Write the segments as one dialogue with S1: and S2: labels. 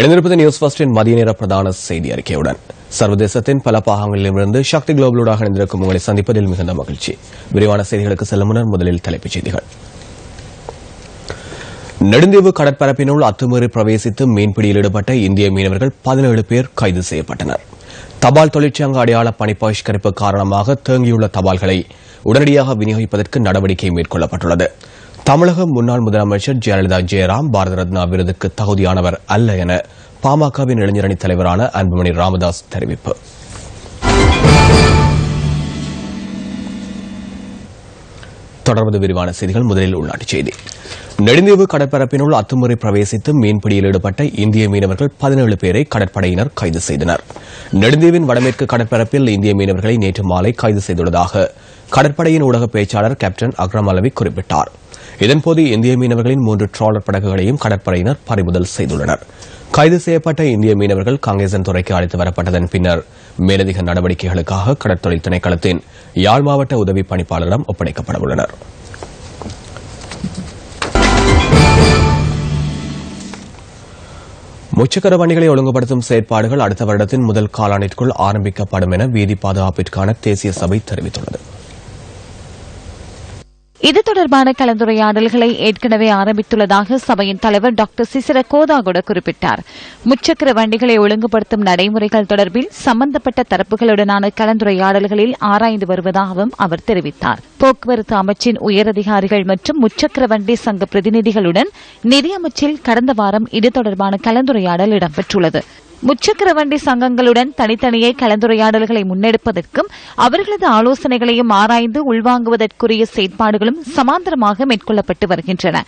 S1: இணைந்திருப்பது நியூஸ் ஃபர்ஸ்டின் மதிய நேர பிரதான செய்தி அறிக்கையுடன் சர்வதேசத்தின் பல பாகங்களிலிருந்து சக்தி குளோபலோடாக இணைந்திருக்கும் உங்களை சந்திப்பதில் மிகுந்த மகிழ்ச்சி. விரிவான செய்திகளுக்கு செல்லும் முன்னர் முதலில் தலைப்புச் செய்திகள். நெடுந்தீவு கடற்பரப்பினுள் அத்துமீறி பிரவேசித்து மீன்பிடியில் ஈடுபட்ட இந்திய மீனவர்கள் 17 பேர் கைது செய்யப்பட்டனர். தபால் தொழிற்சங்க அடையாள பணி பகிஷ்கரிப்பு காரணமாக தேங்கியுள்ள தபால்களை உடனடியாக விநியோகிப்பதற்கு நடவடிக்கை மேற்கொள்ளப்பட்டுள்ளது. தமிழக முன்னாள் முதலமைச்சர் ஜெயலலிதா ஜெயராம் பாரத ரத்னா விருதுக்கு தகுதியானவர் அல்ல என பாமகவின் இளைஞரணி தலைவரான அன்புமணி ராமதாஸ் தெரிவிப்பு. தொடர்ந்து விரிவான செய்திகள். முதலில் உள்நாட்டுச் செய்தி. நெடுந்தீவு கடற்பரப்பினுள் அத்துமுறை பிரவேசித்து மீன்பிடியில் ஈடுபட்ட இந்திய மீனவர்கள் 17 பேரை கடற்படையினர் கைது செய்தனர். நெடுந்தீவின் வடமேற்கு கடற்பரப்பில் இந்திய மீனவர்களை நேற்று மாலை கைது செய்துள்ளதாக கடற்படையின் ஊடக பேச்சாளர் கேப்டன் அக்ரம் அலவி குறிப்பிட்டார். இதன்போது இந்திய மீனவர்களின் 3 டிராலர் படகுகளையும் கடற்படையினர் பறிமுதல் செய்துள்ளனர். கைது செய்யப்பட்ட இந்திய மீனவர்கள் காங்கேசன் துறைக்கு அழைத்து வரப்பட்டதன் பின்னர் மேலதிக நடவடிக்கைகளுக்காக கடற்தொழில் திணைக்களத்தின் யாழ் மாவட்ட உதவி பணிப்பாளரிடம் ஒப்படைக்கப்பட உள்ளனர். முச்சக்கர வண்டிகளை ஒழுங்குபடுத்தும் செயற்பாடுகள் அடுத்த வருடத்தின் முதல் காலாண்டிற்குள் ஆரம்பிக்கப்படும் என வீதி பாதுகாப்பிற்கான தேசிய சபை தெரிவித்துள்ளது.
S2: இது தொடர்பான கலந்துரையாடல்களை ஏற்கனவே ஆரம்பித்துள்ளதாக சபையின் தலைவர் டாக்டர் சிசிர கோதாகுட குறிப்பிட்டார். முச்சக்கர வண்டிகளை ஒழுங்குபடுத்தும் நடைமுறைகள் தொடர்பில் சம்பந்தப்பட்ட தரப்புகளுடனான கலந்துரையாடல்களில் ஆராய்ந்து வருவதாகவும் அவர் தெரிவித்தார். போக்குவரத்து அமைச்சின் உயரதிகாரிகள் மற்றும் முச்சக்கர வண்டி சங்க பிரதிநிதிகளுடன் நிதியமைச்சில் கடந்த வாரம் இது தொடர்பான கலந்துரையாடல் இடம்பெற்றுள்ளது. முச்சக்கர வண்டி சங்கங்களுடன் தனித்தனியே கலந்துரையாடல்களை முன்னெடுப்பதற்கும் அவர்களது ஆலோசனைகளையும் ஆராய்ந்து உள்வாங்குவதற்குரிய செயற்பாடுகளும் சமாந்தரமாக மேற்கொள்ளப்பட்டு வருகின்றன.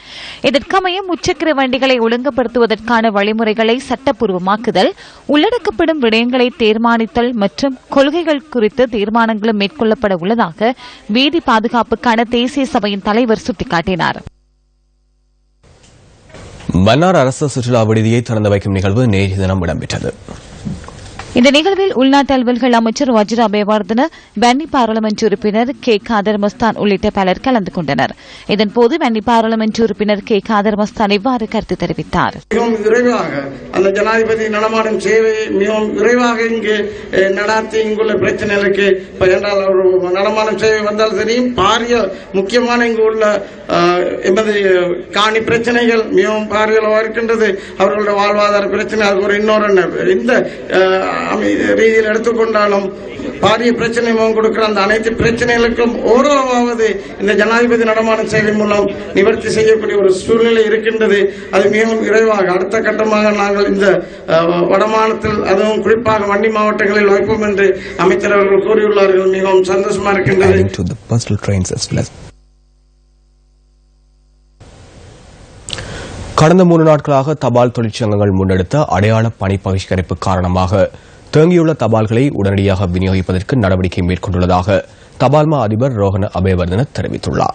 S2: இதற்கமைய முச்சக்கர வண்டிகளை ஒழுங்குபடுத்துவதற்கான வழிமுறைகளை சட்டப்பூர்வமாக்குதல், உள்ளடக்கப்படும் விடயங்களை தீர்மானித்தல் மற்றும் கொள்கைகள் குறித்து தீர்மானங்களும் மேற்கொள்ளப்பட உள்ளதாக வீதி பாதுகாப்புக்கான தேசிய சபையின் தலைவர் சுட்டிக்காட்டினார்.
S1: மன்னார் அரசு சுற்றுலா விடுதியை திறந்து வைக்கும் நிகழ்வு நேற்று தினம் இடம்பெற்றது.
S2: இந்த நிகழ்வில் உள்நாட்டு அலுவல்கள் அமைச்சர் வஜ்ர அபேவர்தன, வன்னி பாராளுமன்ற உறுப்பினர் கே காதர் மஸ்தான் உள்ளிட்ட பலர் கலந்து கொண்டனர். இதன்போது வன்னி பாராளுமன்ற உறுப்பினர் கே காதர் மஸ்தான் இவ்வாறு கருத்து தெரிவித்தார்.
S3: மிகவும் விரைவாக அந்த ஜனாதிபதி நடமாடும் சேவையை மிகவும் விரைவாக இங்கு நடாத்தி இங்குள்ள பிரச்சனைகளுக்கு என்றால் நடமாடும் சேவை வந்தால் தெரியும். பாரிய முக்கியமான இங்கு உள்ள எமது காணி பிரச்சனைகள் மிகவும் பாரியளவாக இருக்கின்றது. அவர்களுடைய வாழ்வாதார பிரச்சனை அது ஒரு இன்னொரு இந்த ரீதியில் எடுத்துக்கொண்டாலும் பாரிய பிரச்சனை கொடுக்கிற அந்த அனைத்து பிரச்சனைகளுக்கும் ஓரளவாவது இந்த ஜனாதிபதி நடமாடும் சேவை மூலம் நிவர்த்தி செய்யக்கூடிய ஒரு சூழ்நிலை இருக்கின்றது. அது மிகவும் விரைவாக அடுத்த கட்டமாக நாங்கள் இந்த வடமாநிலத்தில் அதுவும் குறிப்பாக வன்னி மாவட்டங்களில் வைப்போம் என்று அமைச்சர் அவர்கள் கூறியுள்ளார்கள். மிகவும் சந்தோஷமா இருக்கின்றது.
S1: கடந்த 3 நாட்களாக தபால் தொழிற்சங்கங்கள் முன்னெடுத்த அடையாள பணி பகிஷ்கரிப்பு காரணமாக தேங்கியுள்ள தபால்களை உடனடியாக விநியோகிப்பதற்கு நடவடிக்கை மேற்கொண்டுள்ளதாக தபால்மா அதிபர் ரோஹன அபேவர்தன தெரிவித்துள்ளார்.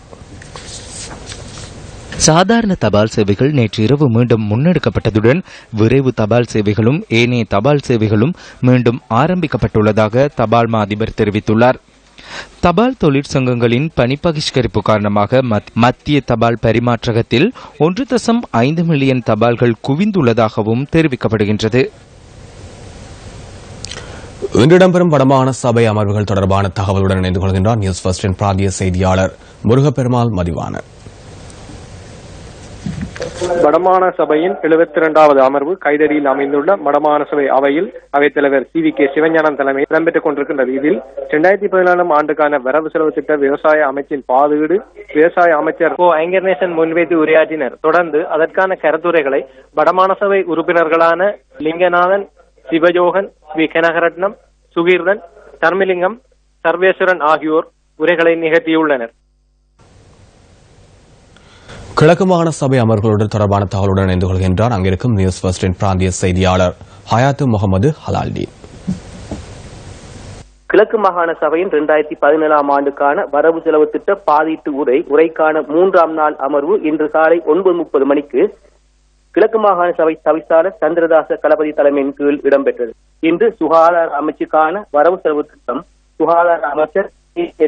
S4: சாதாரண தபால் சேவைகள் நேற்று இரவு மீண்டும் முன்னெடுக்கப்பட்டதுடன் விரைவு தபால் சேவைகளும் ஏனைய தபால் சேவைகளும் மீண்டும் ஆரம்பிக்கப்பட்டுள்ளதாக தபால்மா அதிபர் தெரிவித்துள்ளார். தபால் தொழிற்சங்கங்களின் பணி பகிஷ்கரிப்பு காரணமாக மத்திய தபால் பரிமாற்றகத்தில் 1.5 மில்லியன் தபால்கள் குவிந்துள்ளதாகவும் தெரிவிக்கப்படுகின்றது.
S1: இன்று இடம்பெறும் வடமாகாண சபை அமர்வுகள் தொடர்பான தகவலுடன் இணைந்து கொள்கின்றார் நியூஸ் ஃபர்ஸ்டின் பிராந்திய செய்தியாளர் முருகப்பெருமாள் மதிவான.
S5: வடமாகாண சபையின் 72வது அமர்வு கைதடியில் அமைந்துள்ள வடமாகாண சபை அவையில் அவைத்தலைவர் CVK சிவஞானம் தலைமையில் இடம்பெற்றுக் கொண்டிருக்கின்றது. இதில் 2014 ஆண்டுக்கான வரவு செலவு திட்ட விவசாய அமைச்சின் பாதுகாடு விவசாய அமைச்சர் ஐங்கர்நேசன் முன்வைத்து உரையாற்றினர். தொடர்ந்து அதற்கான கருத்துரைகளை வடமாகாண சபை உறுப்பினர்களான லிங்கநாதன், சிவஜோகன், வி கனகரட்னம், சுகீர்தன், தர்மலிங்கம், சர்வேஸ்வரன் ஆகியோர் உரைகளை நிகழ்த்தியுள்ளனர்.
S1: கிழக்கு மாகாண சபை அமர்வுகளுடன் தொடர்பான தகவலுடன் இணைந்து கொள்கின்றார் அங்கிருக்கும் நியூஸ் ஃபர்ஸ்டின் பிராந்திய செய்தியாளர் ஹயாத்து முகமது ஹலால்டி.
S6: கிழக்கு மாகாண சபையின் 2017 ஆண்டுக்கான வரவு செலவு திட்ட பாதீட்டு உரைக்கான 3ஆம் நாள் அமர்வு இன்று காலை 9:30 மணிக்கு கிழக்கு மாகாண சபை தவிசாளர் சந்திரதாச களபதி தலைமையின் கீழ் இடம்பெற்றது. இன்று சுகாதார அமைச்சுக்கான வரவு செலவு திட்டம் சுகாதார அமைச்சர்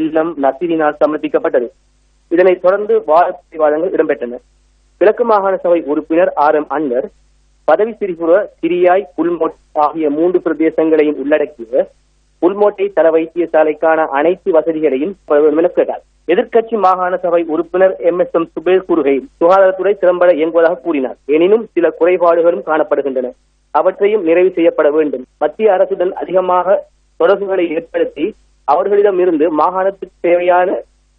S6: LM நசீரினால் சமர்ப்பிக்கப்பட்டது. இதனைத் தொடர்ந்து வாதங்கள் இடம்பெற்றன. கிழக்கு மாகாண சபை உறுப்பினர் RM அன்வர் பதவி சிறிபுர, சிரியாய், புல்மோட்டை ஆகிய 3 பிரதேசங்களையும் உள்ளடக்கிய புல்மோட்டை தர வைத்தியசாலைக்கான அனைத்து வசதிகளையும் கேட்டார். எதிர்க்கட்சி மாகாண சபை உறுப்பினர் MSM சுபேர் கூறுகையில் சுகாதாரத்துறை திறம்பட இயங்குவதாக கூறினார். எனினும் சில குறைபாடுகளும் காணப்படுகின்றன. அவற்றையும் நிறைவு செய்யப்பட வேண்டும். மத்திய அரசுடன் அதிகமாக தொடர்புகளை ஏற்படுத்தி அவர்களிடம் இருந்து மாகாணத்துக்கு தேவையான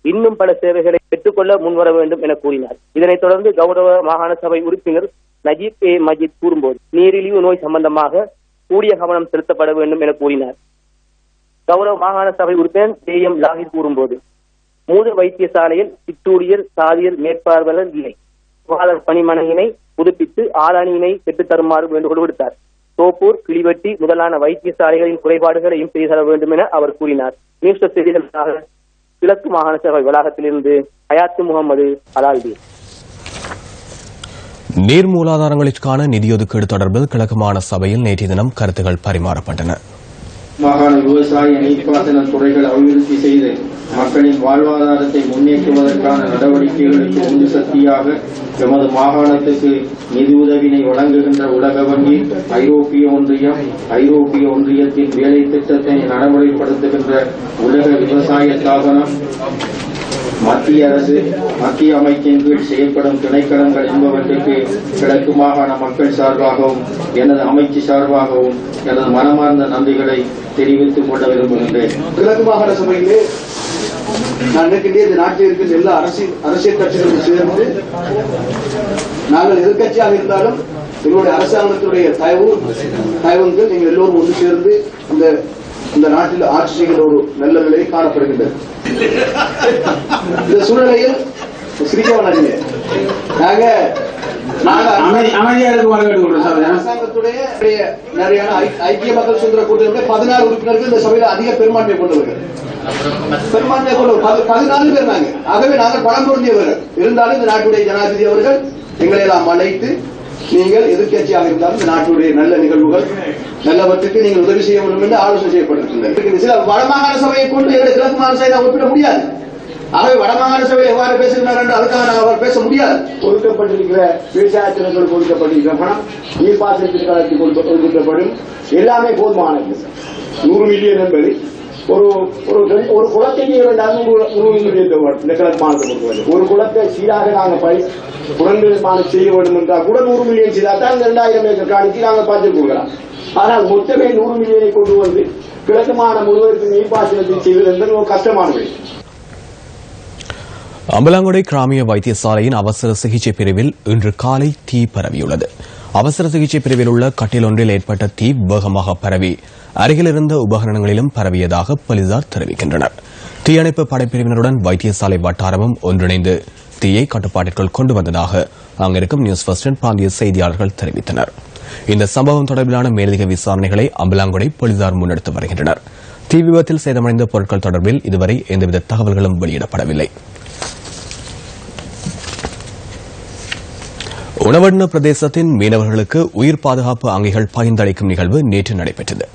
S6: இன்னும் பல சேவைகளை பெற்றுக்கொள்ள முன்வர வேண்டும் என கூறினார். இதனைத் தொடர்ந்து கௌரவ மாகாண சபை உறுப்பினர் நஜீப் மஜீத் கூறும்போது நீரிழிவு நோய் சம்பந்தமாக கூடிய கவனம் செலுத்தப்பட வேண்டும் என கூறினார். கௌரவ மாகாண சபை உறுப்பினர் JM லாகிர் கூறும்போது மூதூர் வைத்தியசாலையில் சிற்றூழியர், சாதியர் மேற்பார்வையாளர் இல்லை. சுகாதார பணிமனையினை புதுப்பித்து ஆளாணியினை பெற்றுத் தருமாறு வேண்டுகோள் விடுத்தார். தோப்பூர், கிளிவெட்டி முதலான வைத்தியசாலைகளின் குறைபாடுகளையும் செய்து தர வேண்டும் என அவர் கூறினார். நியூஸ் செய்திகளுக்காக கிழக்கு மாகாண சபை வளாகத்திலிருந்து ஹயாத்து முகமது அலால்தீன்.
S1: நீர் மூலாதாரங்களுக்கான நிதி ஒதுக்கீடு தொடர்பில் கிழக்கு மாகாண சபையில் நேற்றைய தினம் கருத்துக்கள் பரிமாறப்பட்டன.
S7: மாகாண விவசாய நீர்ப்பாசன துறைகள் அபிவிருத்தி செய்து மக்களின் வாழ்வாதாரத்தை முன்னேற்றுவதற்கான நடவடிக்கைகளுக்கு உந்து சக்தியாக எமது மாகாணத்துக்கு நிதி உதவினை வழங்குகின்ற உலக வங்கி, ஐரோப்பிய ஒன்றியத்தின் வேலை திட்டத்தை நடைமுறைப்படுத்துகின்ற உலக விவசாய ஸ்தாபனம், மத்திய அரசு, மத்திய அமைச்சின் கீழ் செயல்படும் திணைக்களங்கள் என்பவற்றுக்கு கிழக்கு மாகாண மக்கள் சார்பாகவும் எனது அமைச்சு சார்பாகவும் எனது மனமார்ந்த நன்றிகளை தெரிவித்துக் கொள்ள விரும்புகின்றேன்.
S8: கிழக்கு மாகாண சபையிலே நான் நினைக்கின்றேன், இந்த நாட்டில் இருக்கின்ற எல்லா அரசியல் கட்சிகளும் சேர்ந்து நாங்கள் எதிர்கட்சியாக இருந்தாலும் எங்களுடைய அரசாங்கத்துடைய தயவுகள் நீங்கள் எல்லோரும் ஒன்று சேர்ந்து இந்த நாட்டில் ஆட்சி செய்கின்ற ஒரு நல்ல நிலை காணப்படுகின்றது. இந்த சூழ்நிலையில் சிரிக்கவனாங்க அரசாங்கத்துடைய நிறைய ஐக்கிய மக்கள் சுதந்திர கூட்டணியுடைய 14 உறுப்பினர்கள் இந்த சபையில் அதிக பெரும்பான்மை கொண்டவர்கள். 14 பேர் நாங்கள். ஆகவே நாங்கள் பலம் பொருந்தியவர்கள். இருந்தாலும் இந்த நாட்டுடைய ஜனாதிபதி அவர்கள் எங்களை எல்லாம் அழைத்து நீங்கள் எதிர்கட்சியாக இருந்தாலும் இந்த நாட்டுடைய நல்ல நிகழ்வுகள் நல்லவற்றுக்கு நீங்கள் உதவி செய்ய வேண்டும் என்று ஆலோசனை செய்யப்பட்டிருக்கின்றனர். சில வடமாகாண சபையை கொண்டு எங்களுடைய கிழக்கு மாகாண சபையை ஒப்பிட முடியாது. ஆகவே வடமாகாண சபையில் எவ்வாறு பேசுகிறார் என்று அதுக்காக நாங்கள் அவர் பேச முடியாது. ஒதுக்கப்பட்டிருக்கிற விவசாயத்தினர்களுக்கு ஒதுக்கப்பட்டிருக்கிற பணம் நீர்ப்பாசனத்திற்கு ஒதுக்கப்படும் எல்லாமே போதுமானது. 100 மில்லியன் என்பது ஒரு குளத்தைக்கு 100 மில்லியன் இந்த கிழக்கு மாநிலத்தை ஒரு குளத்தை சீராக நாங்கள் புனர்நிர்மாணம் செய்ய வேண்டும் என்றால் கூட 100 மில்லியன் செய்தால் 2000 ஏக்கர் காணிக்கு நாங்கள் பார்த்து கொடுக்கலாம். ஆனால் மொத்தமே 100 மில்லியனை கொண்டு வந்து கிழக்கு மாநிலம் முழுவதற்கு நீர்ப்பாசனத்தை செய்வது என்பது ஒரு கஷ்டமானது.
S1: அம்பலாங்குடை கிராமிய வைத்தியசாலையின் அவசர சிகிச்சை பிரிவில் இன்று காலை தீ பரவியுள்ளது. அவசர சிகிச்சை பிரிவில் உள்ள கட்டில் ஒன்றில் ஏற்பட்ட தீ வேகமாக பரவி அருகில் இருந்த உபகரணங்களிலும் பரவியதாக போலீசார் தெரிவிக்கின்றனர். தீயணைப்பு படைப்பிரிவினருடன் வைத்தியசாலை வட்டாரமும் ஒன்றிணைந்து தீயை கட்டுப்பாட்டிற்குள் கொண்டு வந்ததாக அங்கிருக்கும் நியூஸ் ஃபர்ஸ்ட் பிராந்திய செய்தியாளர்கள் தெரிவித்தனர். இந்த சம்பவம் தொடர்பிலான மேலதிக விசாரணைகளை அம்பலாங்குடை போலீசார் முன்னெடுத்து வருகின்றனர். தீ விபத்தில் சேதமடைந்த பொருட்கள் தொடர்பில் இதுவரை எந்தவித தகவல்களும் வெளியிடப்படவில்லை. உணவண்ண பிரதேசத்தின் மீனவர்களுக்கு உயிர் பாதுகாப்பு அங்கிகள் பகிர்ந்தளிக்கும் நிகழ்வு நேற்று நடைபெற்றது.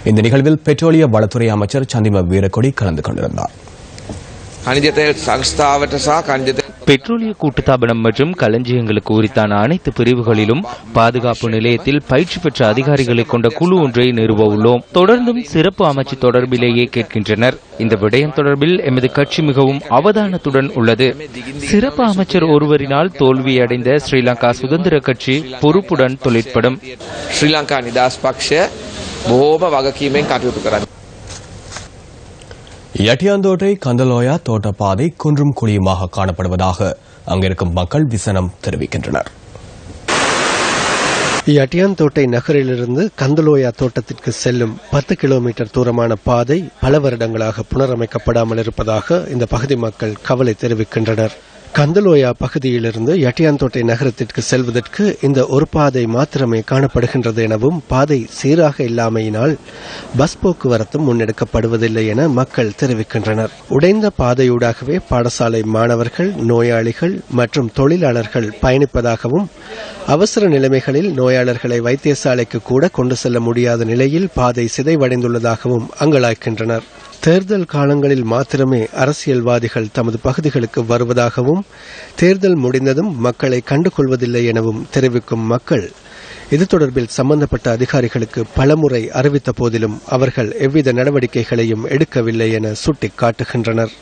S1: இந்த நிகழ்வில் பெட்ரோலிய வளத்துறை அமைச்சர் சந்திம வீரக்கொடி கலந்து கொண்டிருந்தார்.
S4: பெட்ரோலிய கூட்டுத்தாபனம் மற்றும் களஞ்சியங்களுக்கு உரித்தான அனைத்து பிரிவுகளிலும் பாதுகாப்பு நிலையத்தில் பயிற்சி பெற்ற அதிகாரிகளை கொண்ட குழு ஒன்றை நிறுவ உள்ளோம். தொடர்ந்தும் சிறப்பு அமைச்சு தொடர்பிலேயே கேட்கின்றனர். இந்த விடயம் தொடர்பில் எமது கட்சி மிகவும் அவதானத்துடன் உள்ளது. சிறப்பு அமைச்சர் ஒருவரினால் தோல்வியடைந்த ஸ்ரீலங்கா சுதந்திர கட்சி பொறுப்புடன் தொழிற்படும்.
S9: ஸ்ரீலங்கா நிதாஸ் பக்ஷ බොහෝම වගකීමෙන් කටයුතු කරන්න.
S1: யட்டியாந்தோட்டை கந்தலோயா தோட்டப்பாதை குன்றும் குழியுமாக காணப்படுவதாக அங்கிருக்கும் மக்கள் விசனம் தெரிவிக்கின்றனர்.
S10: யட்டியாந்தோட்டை நகரிலிருந்து கந்தலோயா தோட்டத்திற்கு செல்லும் 10 கிலோமீட்டர் தூரமான பாதை பல வருடங்களாக புனரமைக்கப்படாமல் இருப்பதாக இந்த பகுதி மக்கள் கவலை தெரிவிக்கின்றனர். கந்தலோயா பகுதியிலிருந்து யட்டியாந்தோட்டை நகரத்திற்கு செல்வதற்கு இந்த ஒரு பாதை மாத்திரமே காணப்படுகின்றது எனவும் பாதை சீராக இல்லாமையினால் பஸ் போக்குவரத்தும் முன்னெடுக்கப்படுவதில்லை என மக்கள் தெரிவிக்கின்றனர். உடைந்த பாதையூடாகவே பாடசாலை மாணவர்கள், நோயாளிகள் மற்றும் தொழிலாளர்கள் பயணிப்பதாகவும் அவசர நிலைமைகளில் நோயாளர்களை வைத்தியசாலைக்கு கூட கொண்டு செல்ல முடியாத நிலையில் பாதை சிதைவடைந்துள்ளதாகவும் அங்கலாய்க்கின்றனர். தேர்தல் காலங்களில் மாத்திரமே அரசியல்வாதிகள் தமது பகுதிகளுக்கு வருவதாகவும் தேர்தல் முடிந்ததும் மக்களை கண்டுகொள்வதில்லை எனவும் தெரிவிக்கும் மக்கள் இது தொடர்பில் சம்பந்தப்பட்ட அதிகாரிகளுக்கு பலமுறை அறிவித்த போதிலும் அவர்கள் எவ்வித நடவடிக்கைகளையும் எடுக்கவில்லை என சுட்டிக்காட்டுகின்றனர்.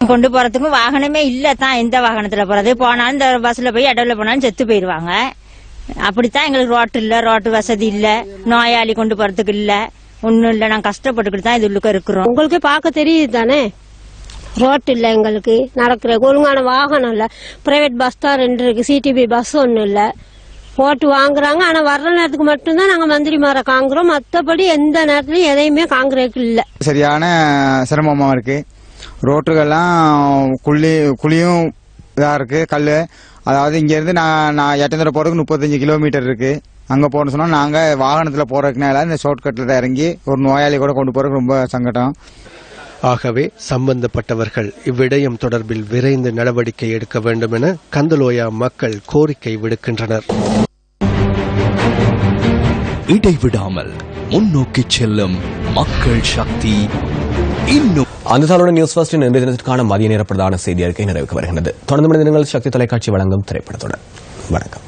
S11: கொண்டு போறதுக்கும் வாகனமே இல்ல தான். எந்த வாகனத்துல போறது போனாலும் இந்த பஸ்ல போய் இடவுல போனாலும் செத்து போயிருவாங்க. அப்படித்தான் எங்களுக்கு ரோட்டு இல்ல, ரோட்டு வசதி இல்ல, நோயாளி கொண்டு போறதுக்கு இல்ல, ஒன்னும் இல்ல. நாங்க கஷ்டப்பட்டுக்கிட்டு தான் இது உள்ளுக்க இருக்கிறோம்.
S12: உங்களுக்கு பார்க்க தெரியுது தானே, ரோட்டு இல்ல, எங்களுக்கு நடக்கிற ஒழுங்கான வாகனம் இல்ல. பிரைவேட் பஸ் தான் 2 இருக்கு, சிடிபி பஸ் ஒன்னும் இல்ல. ஓட்டு வாங்குறாங்க, ஆனா வர்ற நேரத்துக்கு மட்டும்தான் நாங்க மந்திரிமாரை காங்குறோம். மத்தபடி எந்த நேரத்திலயும் எதையுமே காங்கிரேக்கு இல்ல.
S13: சரியான சிரமமா இருக்கு. ரோட்டுகள்லாம் குழியும் இதா இருக்கு, கல்லு. அதாவது இங்க இருந்து நான் எட்டந்தர போறதுக்கு 35 கிலோமீட்டர் இருக்கு. அங்க போன சொன்னா நாங்க வாகனத்துல போறதுக்குனால இந்த ஷார்ட்கட்ல இறங்கி ஒரு நோயாளி கூட கொண்டு போறதுக்கு ரொம்ப சங்கடம்.
S10: ஆகவே சம்பந்தப்பட்டவர்கள் இவ்விடயம் தொடர்பில் விரைந்து நடவடிக்கை எடுக்க வேண்டும் என கந்தலோயா மக்கள் கோரிக்கை விடுக்கின்றனர்.
S14: இடைவிடாமல் முன்னோக்கி செல்லும் மக்கள் சக்தி. இன்னும்
S1: அந்த தாளுடன் நியூஸ் ஃபர்ஸ்டின் இன்றைய தினத்திற்கான மதிய நேர பிரதான செய்தி அறிக்கை நிறைவுக்கு வருகிறது. தொடர்ந்து சக்தி தொலைக்காட்சி வழங்கும் திரைப்படத்துடன் வணக்கம்.